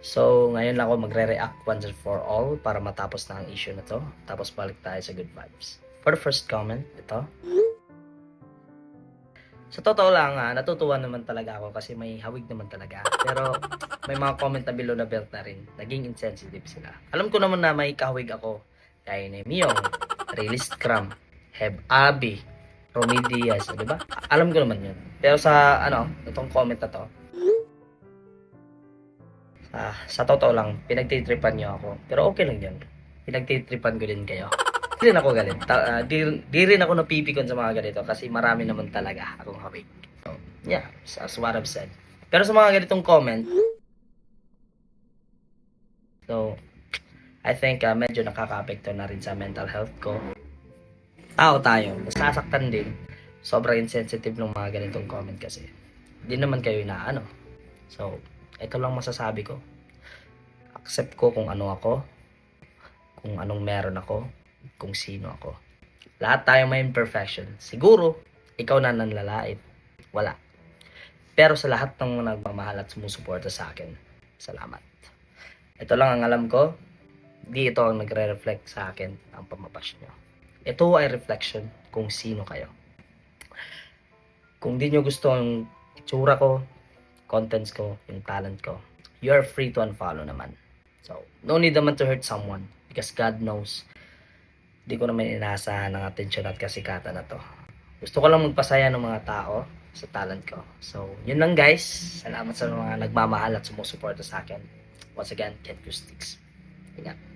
So, ngayon lang ako magre-react once and for all para matapos na ang issue na to. Tapos balik tayo sa good vibes. For the first comment, ito. Sa totoo lang, natutuwa naman talaga ako kasi may hawig naman talaga. Pero may mga comment na below na belt na rin. Naging insensitive sila. Alam ko naman na may kahawig ako. Kaya ni Miyong, Realist Cram, Heb Abi, Romy Diaz, di ba? Alam ko naman yun. Pero sa, itong comment na to, sa totoo lang, pinagtitripan niyo ako. Pero okay lang yun. Pinagtitripan ko din kayo. Di rin ako galit. Di rin ako napipikon sa mga ganito kasi marami naman talaga akong hawig. So, yeah, that's what I've said. Pero sa mga ganitong comment, so, I think medyo nakaka-apekto na rin sa mental health ko. Tao tayo, nasasaktan din. Sobrang insensitive ng mga ganitong comment kasi. Hindi naman kayo inaano. So, ito lang masasabi ko. Accept ko kung ano ako, kung anong meron ako, kung sino ako. Lahat tayo may imperfection. Siguro, ikaw na nanlalait. Wala. Pero sa lahat ng nagmamahal at sumusuporta sa akin, salamat. Ito lang ang alam ko. Di ito ang nagre-reflect sa akin ang pamabash nyo. Ito ay reflection kung sino kayo. Kung di nyo gusto ang itsura ko, contents ko, yung talent ko, you are free to unfollow naman. So, no need naman to hurt someone because God knows di ko naman inaasahan ng atensyon at kasikatan na to. Gusto ko lang magpasaya ng mga tao sa talent ko. So, yun lang guys. Salamat sa mga nagmamahal at sumusuporta sa akin. Once again, Ken Sticks. Ingat.